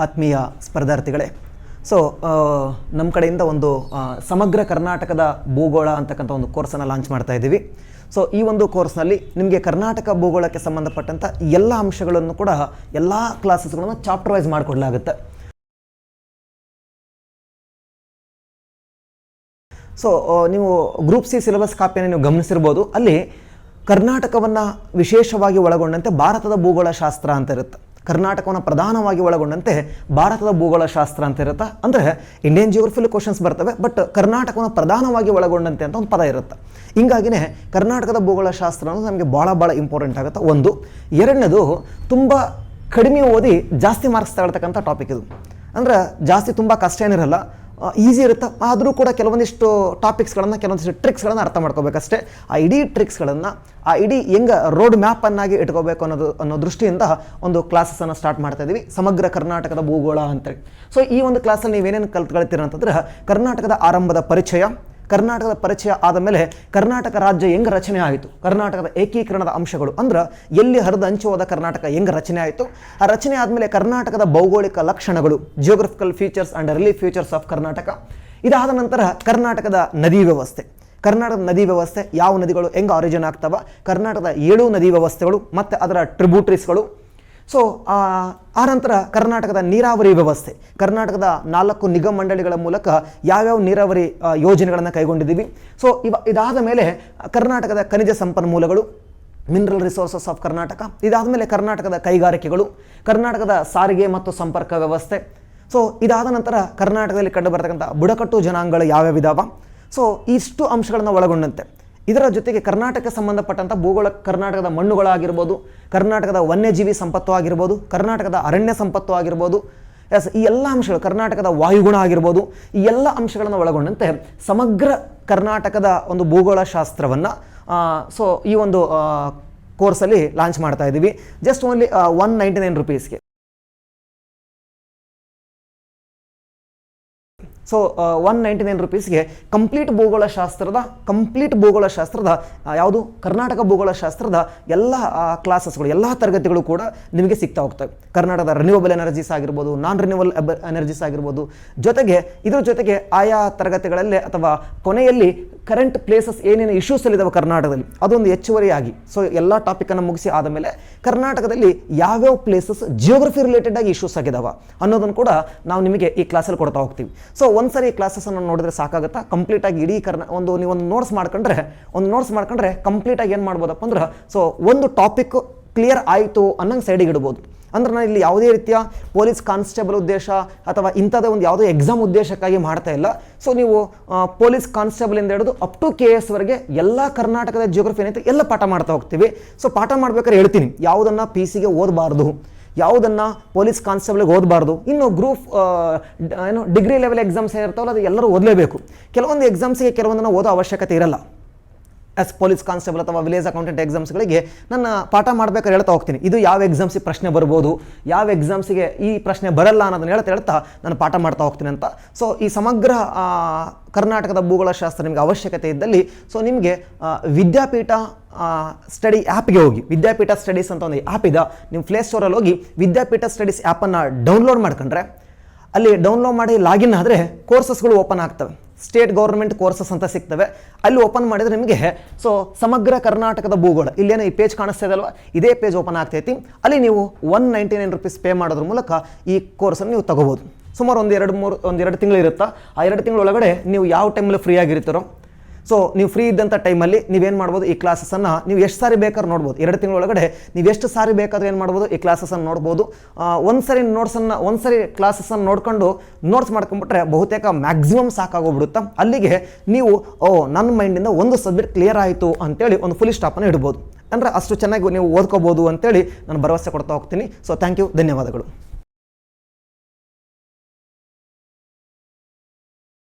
ಆತ್ಮೀಯ ಸ್ಪರ್ಧಾರ್ಥಿಗಳೇ, ಸೊ ನಮ್ಮ ಕಡೆಯಿಂದ ಒಂದು ಸಮಗ್ರ ಕರ್ನಾಟಕದ ಭೂಗೋಳ ಅಂತಕ್ಕಂಥ ಒಂದು ಕೋರ್ಸನ್ನು ಲಾಂಚ್ ಮಾಡ್ತಾ ಇದ್ದೀವಿ. ಸೊ ಈ ಒಂದು ಕೋರ್ಸ್ನಲ್ಲಿ ನಿಮಗೆ ಕರ್ನಾಟಕ ಭೂಗೋಳಕ್ಕೆ ಸಂಬಂಧಪಟ್ಟಂಥ ಎಲ್ಲ ಅಂಶಗಳನ್ನು ಕೂಡ ಎಲ್ಲ ಕ್ಲಾಸಸ್ಗಳನ್ನು ಚಾಪ್ಟರ್ ವೈಸ್ ಮಾಡಿಕೊಡಲಾಗುತ್ತೆ. ಸೊ ನೀವು ಗ್ರೂಪ್ ಸಿ ಸಿಲೆಬಸ್ ಕಾಪಿಯನ್ನು ನೀವು ಗಮನಿಸಿರ್ಬೋದು. ಅಲ್ಲಿ ಕರ್ನಾಟಕವನ್ನು ವಿಶೇಷವಾಗಿ ಒಳಗೊಂಡಂತೆ ಭಾರತದ ಭೂಗೋಳ ಶಾಸ್ತ್ರ ಅಂತ ಇರುತ್ತೆ. ಕರ್ನಾಟಕವನ್ನು ಪ್ರಧಾನವಾಗಿ ಒಳಗೊಂಡಂತೆ ಭಾರತದ ಭೂಗೋಳ ಶಾಸ್ತ್ರ ಅಂತ ಇರುತ್ತೆ. ಅಂದರೆ ಇಂಡಿಯನ್ ಜಿಯೋಗ್ರಫಿಲಿ ಕ್ವಶನ್ಸ್ ಬರ್ತವೆ, ಬಟ್ ಕರ್ನಾಟಕವನ್ನು ಪ್ರಧಾನವಾಗಿ ಒಳಗೊಂಡಂತೆ ಅಂತ ಒಂದು ಪದ ಇರುತ್ತೆ. ಹಿಂಗಾಗಿನೇ ಕರ್ನಾಟಕದ ಭೂಗೋಳ ಶಾಸ್ತ್ರ ಅನ್ನೋದು ನಮಗೆ ಭಾಳ ಇಂಪಾರ್ಟೆಂಟ್ ಆಗುತ್ತೆ. ಒಂದು. ಎರಡನೇದು, ತುಂಬ ಕಡಿಮೆ ಓದಿ ಜಾಸ್ತಿ ಮಾರ್ಕ್ಸ್ ತಗೊಳ್ತಕ್ಕಂಥ ಟಾಪಿಕ್ ಇದು. ಅಂದರೆ ಜಾಸ್ತಿ ತುಂಬ ಕಷ್ಟ ಏನಿರಲ್ಲ, ಈಸಿ ಇರುತ್ತೆ. ಆದರೂ ಕೂಡ ಕೆಲವೊಂದಿಷ್ಟು ಟಾಪಿಕ್ಸ್ಗಳನ್ನು, ಕೆಲವೊಂದಿಷ್ಟು ಟ್ರಿಕ್ಸ್ಗಳನ್ನು ಅರ್ಥ ಮಾಡ್ಕೋಬೇಕಷ್ಟೇ. ಆ ಇಡೀ ಟ್ರಿಕ್ಸ್ಗಳನ್ನು, ಆ ಇಡೀ ಹೆಂಗೆ ರೋಡ್ ಮ್ಯಾಪನ್ನಾಗಿ ಇಟ್ಕೋಬೇಕು ಅನ್ನೋ ದೃಷ್ಟಿಯಿಂದ ಒಂದು ಕ್ಲಾಸಸ್ಸನ್ನು ಸ್ಟಾರ್ಟ್ ಮಾಡ್ತಾ ಇದ್ದೀವಿ, ಸಮಗ್ರ ಕರ್ನಾಟಕದ ಭೂಗೋಳ ಅಂತೇಳಿ. ಸೊ ಈ ಒಂದು ಕ್ಲಾಸಲ್ಲಿ ನೀವೇನೇನು ಕಲ್ತ್ಕೊಳ್ತೀರ ಅಂತಂದರೆ, ಕರ್ನಾಟಕದ ಆರಂಭದ ಪರಿಚಯ, ಕರ್ನಾಟಕದ ಪರಿಚಯ ಆದ ಮೇಲೆ ಕರ್ನಾಟಕ ರಾಜ್ಯ ಹೆಂಗೆ ರಚನೆ ಆಯಿತು, ಕರ್ನಾಟಕದ ಏಕೀಕರಣದ ಅಂಶಗಳು, ಅಂದ್ರೆ ಎಲ್ಲಿ ಹರಿದು ಹಂಚಿ ಹೋದ ಕರ್ನಾಟಕ ಹೆಂಗೆ ರಚನೆ ಆಯಿತು, ಆ ರಚನೆ ಆದಮೇಲೆ ಕರ್ನಾಟಕದ ಭೌಗೋಳಿಕ ಲಕ್ಷಣಗಳು, geographical features and relief features of Karnataka. ಇದಾದ ನಂತರ ಕರ್ನಾಟಕದ ನದಿ ವ್ಯವಸ್ಥೆ, ಕರ್ನಾಟಕದ ನದಿ ವ್ಯವಸ್ಥೆ, ಯಾವ ನದಿಗಳು ಹೆಂಗೆ ಆರಿಜಿನ್ ಆಗ್ತವೆ, ಕರ್ನಾಟಕದ 7 ನದಿ ವ್ಯವಸ್ಥೆಗಳು ಮತ್ತು ಅದರ ಟ್ರಿಬ್ಯೂಟ್ರೀಸ್ಗಳು. ಸೊ ಆ ನಂತರ ಕರ್ನಾಟಕದ ನೀರಾವರಿ ವ್ಯವಸ್ಥೆ, ಕರ್ನಾಟಕದ 4 ನಿಗಮ ಮಂಡಳಿಗಳ ಮೂಲಕ ಯಾವ್ಯಾವ ನೀರಾವರಿ ಯೋಜನೆಗಳನ್ನು ಕೈಗೊಂಡಿದ್ದೀವಿ. ಸೊ ಇದಾದ ಮೇಲೆ ಕರ್ನಾಟಕದ ಖನಿಜ ಸಂಪನ್ಮೂಲಗಳು, ಮಿನರಲ್ ರಿಸೋರ್ಸಸ್ ಆಫ್ ಕರ್ನಾಟಕ. ಇದಾದ ಮೇಲೆ ಕರ್ನಾಟಕದ ಕೈಗಾರಿಕೆಗಳು, ಕರ್ನಾಟಕದ ಸಾರಿಗೆ ಮತ್ತು ಸಂಪರ್ಕ ವ್ಯವಸ್ಥೆ. ಸೊ ಇದಾದ ನಂತರ ಕರ್ನಾಟಕದಲ್ಲಿ ಕಂಡು ಬರ್ತಕ್ಕಂಥ ಬುಡಕಟ್ಟು ಜನಾಂಗಗಳು ಯಾವ್ಯಾವಿದಾವ. ಸೊ ಇಷ್ಟು ಅಂಶಗಳನ್ನು ಒಳಗೊಂಡಂತೆ ಇದರ ಜೊತೆಗೆ ಕರ್ನಾಟಕಕ್ಕೆ ಸಂಬಂಧಪಟ್ಟಂಥ ಭೂಗೋಳ, ಕರ್ನಾಟಕದ ಮಣ್ಣುಗಳಾಗಿರ್ಬೋದು, ಕರ್ನಾಟಕದ ವನ್ಯಜೀವಿ ಸಂಪತ್ತು ಆಗಿರ್ಬೋದು, ಕರ್ನಾಟಕದ ಅರಣ್ಯ ಸಂಪತ್ತು ಆಗಿರ್ಬೋದು, ಈ ಎಲ್ಲ ಅಂಶಗಳು, ಕರ್ನಾಟಕದ ವಾಯುಗುಣ ಆಗಿರ್ಬೋದು, ಈ ಎಲ್ಲ ಅಂಶಗಳನ್ನು ಒಳಗೊಂಡಂತೆ ಸಮಗ್ರ ಕರ್ನಾಟಕದ ಒಂದು ಭೂಗೋಳ ಶಾಸ್ತ್ರವನ್ನು ಸೊ ಈ ಒಂದು ಕೋರ್ಸಲ್ಲಿ ಲಾಂಚ್ ಮಾಡ್ತಾ ಇದ್ದೀವಿ. Just only 199 ರುಪೀಸ್ಗೆ. ಸೊ 199 ರುಪೀಸ್ಗೆ ಕಂಪ್ಲೀಟ್ ಭೂಗೋಳ ಶಾಸ್ತ್ರದ ಯಾವುದು ಕರ್ನಾಟಕ ಭೂಗೋಳ ಶಾಸ್ತ್ರದ ಎಲ್ಲ ಕ್ಲಾಸಸ್ಗಳು, ಎಲ್ಲ ತರಗತಿಗಳು ಕೂಡ ನಿಮಗೆ ಸಿಗ್ತಾ ಹೋಗ್ತವೆ. ಕರ್ನಾಟಕದ ರಿನ್ಯೂವಬಲ್ ಎನರ್ಜೀಸ್ ಆಗಿರ್ಬೋದು, ನಾನ್ ರಿನ್ಯೂವಲ್ ಎನರ್ಜೀಸ್ ಆಗಿರ್ಬೋದು, ಇದ್ರ ಜೊತೆಗೆ ಆಯಾ ತರಗತಿಗಳಲ್ಲೇ ಅಥವಾ ಕೊನೆಯಲ್ಲಿ ಕರೆಂಟ್ ಪ್ಲೇಸಸ್ ಏನೇನು ಇಶ್ಯೂಸಲ್ಲಿದ್ದಾವೆ ಕರ್ನಾಟಕದಲ್ಲಿ ಅದೊಂದು ಹೆಚ್ಚುವರಿಯಾಗಿ. ಸೊ ಎಲ್ಲ ಟಾಪಿಕನ್ನು ಮುಗಿಸಿ ಆದಮೇಲೆ ಕರ್ನಾಟಕದಲ್ಲಿ ಯಾವ್ಯಾವ ಪ್ಲೇಸಸ್ ಜಿಯೋಗ್ರಫಿ ರಿಲೇಟೆಡ್ ಆಗಿ ಇಶ್ಯೂಸ್ ಆಗಿದಾವ ಅನ್ನೋದನ್ನು ಕೂಡ ನಾವು ನಿಮಗೆ ಈ ಕ್ಲಾಸಲ್ಲಿ ಕೊಡ್ತಾ ಹೋಗ್ತೀವಿ. ಸೊ ಒಂದ್ಸರಿ ಈ ಕ್ಲಾಸಸ್ಸನ್ನು ನೋಡಿದ್ರೆ ಸಾಕಾಗುತ್ತಾ, ಕಂಪ್ಲೀಟಾಗಿ ಇಡೀ ನೀವು ಒಂದು ನೋಟ್ಸ್ ಮಾಡ್ಕೊಂಡ್ರೆ ಕಂಪ್ಲೀಟಾಗಿ ಏನು ಮಾಡ್ಬೋದಪ್ಪ ಅಂದ್ರೆ, ಸೊ ಒಂದು ಟಾಪಿಕ್ ಕ್ಲಿಯರ್ ಆಯಿತು ಅನ್ನಂಗೆ ಸೈಡಿಗೆ ಇಡ್ಬೋದು. ಅಂದ್ರೆ ನಾನು ಇಲ್ಲಿ ಯಾವುದೇ ರೀತಿಯ ಪೊಲೀಸ್ ಕಾನ್ಸ್ಟೇಬಲ್ ಉದ್ದೇಶ ಅಥವಾ ಇಂಥದೇ ಒಂದು ಯಾವುದೋ ಎಕ್ಸಾಮ್ ಉದ್ದೇಶಕ್ಕಾಗಿ ಮಾಡ್ತಾ ಇಲ್ಲ. ಸೊ ನೀವು ಪೊಲೀಸ್ ಕಾನ್ಸ್ಟೇಬಲಿಂದ ಹಿಡಿದು ಅಪ್ ಟು KS ವರೆಗೆ ಎಲ್ಲ ಕರ್ನಾಟಕದ ಜಿಯೋಗ್ರಫಿ ಏನೈತೆ ಎಲ್ಲ ಪಾಠ ಮಾಡ್ತಾ ಹೋಗ್ತೀವಿ. ಸೊ ಪಾಠ ಮಾಡ್ಬೇಕಾದ್ರೆ ಹೇಳ್ತೀನಿ, ಯಾವುದನ್ನು PC ಗೆ ಓದಬಾರ್ದು, ಯಾವುದನ್ನು ಪೊಲೀಸ್ ಕಾನ್ಸ್ಟೇಬಲ್ಗೆ ಓದಬಾರ್ದು. ಇನ್ನು ಗ್ರೂಪ್ ಡಿಗ್ರಿ ಲೆವೆಲ್ ಎಕ್ಸಾಮ್ಸ್ ಏನಿರ್ತಾವಲ್ಲ ಅದು ಎಲ್ಲರೂ ಓದಲೇಬೇಕು. ಕೆಲವೊಂದು ಎಕ್ಸಾಮ್ಸ್ಗೆ ಕೆಲವೊಂದನ್ನು ಓದೋ ಅವಶ್ಯಕತೆ ಇರಲ್ಲ. ಪೊಲೀಸ್ ಕಾನ್ಸ್ಟೇಬಲ್ ಅಥವಾ ವಿಲೇಜ್ ಅಕೌಂಟೆಂಟ್ ಎಕ್ಸಾಮ್ಸ್ಗಳಿಗೆ ನಾನು ಪಾಠ ಮಾಡ್ಬೇಕಾದ್ರೆ ಹೇಳ್ತಾ ಹೋಗ್ತೀನಿ, ಇದು ಯಾವ ಎಕ್ಸಾಮ್ಸಿಗೆ ಪ್ರಶ್ನೆ ಬರ್ಬೋದು, ಯಾವ ಎಕ್ಸಾಮ್ಸಿಗೆ ಈ ಪ್ರಶ್ನೆ ಬರಲ್ಲ ಅನ್ನೋದನ್ನ ಹೇಳ್ತಾ ನಾನು ಪಾಠ ಮಾಡ್ತಾ ಹೋಗ್ತೀನಿ ಅಂತ. ಸೊ ಈ ಸಮಗ್ರ ಕರ್ನಾಟಕದ ಭೂಗೋಳ ಶಾಸ್ತ್ರ ನಿಮಗೆ ಅವಶ್ಯಕತೆ ಇದ್ದಲ್ಲಿ, ಸೊ ನಿಮಗೆ ವಿದ್ಯಾಪೀಠ ಸ್ಟಡಿ ಆ್ಯಪ್ಗೆ ಹೋಗಿ, ವಿದ್ಯಾಪೀಠ ಸ್ಟಡೀಸ್ ಅಂತ ಒಂದು ಆ್ಯಪ್ ಇದೆ, ನಿಮ್ಮ ಪ್ಲೇಸ್ಟೋರಲ್ಲಿ ಹೋಗಿ ವಿದ್ಯಾಪೀಠ ಸ್ಟಡೀಸ್ ಆ್ಯಪನ್ನು ಡೌನ್ಲೋಡ್ ಮಾಡ್ಕೊಂಡ್ರೆ, ಅಲ್ಲಿ ಡೌನ್ಲೋಡ್ ಮಾಡಿ ಲಾಗಿನ್ ಆದರೆ ಕೋರ್ಸಸ್ಗಳು ಓಪನ್ ಆಗ್ತವೆ. ಸ್ಟೇಟ್ ಗೌರ್ಮೆಂಟ್ ಕೋರ್ಸಸ್ ಅಂತ ಸಿಗ್ತವೆ. ಅಲ್ಲಿ ಓಪನ್ ಮಾಡಿದರೆ ನಿಮಗೆ ಸೊ ಸಮಗ್ರ ಕರ್ನಾಟಕದ ಭೂಗೋಳ, ಇಲ್ಲೇನೋ ಈ ಪೇಜ್ ಕಾಣಿಸ್ತಾ ಇದಲ್ವ, ಇದೇ ಪೇಜ್ ಓಪನ್ ಆಗ್ತೈತಿ. ಅಲ್ಲಿ ನೀವು 199 ರುಪೀಸ್ ಪೇ ಮಾಡೋದ್ರ ಮೂಲಕ ಈ ಕೋರ್ಸನ್ನು ನೀವು ತಗೋಬೋದು. ಸುಮಾರು ಒಂದು 2 ತಿಂಗಳು ಇರುತ್ತಾ. ಆ 2 ತಿಂಗಳೊಳಗಡೆ ನೀವು ಯಾವ ಟೈಮಲ್ಲಿ ಫ್ರೀ ಆಗಿರ್ತೀರೋ, ಸೊ ನೀವು ಫ್ರೀ ಇದ್ದಂಥ ಟೈಮಲ್ಲಿ ನೀವೇನು ಮಾಡ್ಬೋದು, ಈ ಕ್ಲಾಸಸ್ಸನ್ನು ನೀವು ಎಷ್ಟು ಸಾರಿ ಬೇಕಾದ್ರೂ ನೋಡ್ಬೋದು. 2 ತಿಂಗಳೊಳಗಡೆ ನೀವು ಎಷ್ಟು ಸಾರಿ ಬೇಕಾದ್ರೂ ಏನು ಮಾಡ್ಬೋದು, ಈ ಕ್ಲಾಸಸ್ಸನ್ನು ನೋಡ್ಬೋದು. ಒಂದ್ಸರಿ ಕ್ಲಾಸಸ್ಸನ್ನು ನೋಡ್ಕೊಂಡು ನೋಟ್ಸ್ ಮಾಡ್ಕೊಂಡ್ಬಿಟ್ರೆ ಬಹುತೇಕ ಮ್ಯಾಕ್ಸಿಮಮ್ ಸಾಕಾಗೋಗ್ಬಿಡುತ್ತೆ. ಅಲ್ಲಿಗೆ ನೀವು ನನ್ನ ಮೈಂಡಿಂದ ಒಂದು ಸಬ್ಜೆಕ್ಟ್ ಕ್ಲಿಯರ್ ಆಯಿತು ಅಂತೇಳಿ ಒಂದು ಫುಲ್ ಸ್ಟಾಪನ್ನು ಇಡ್ಬೋದು. ಅಂದರೆ ಅಷ್ಟು ಚೆನ್ನಾಗಿ ನೀವು ಓದ್ಕೋಬೋದು ಅಂತೇಳಿ ನಾನು ಭರವಸೆ ಕೊಡ್ತಾ ಹೋಗ್ತೀನಿ. ಸೊ ಥ್ಯಾಂಕ್ ಯು, ಧನ್ಯವಾದಗಳು.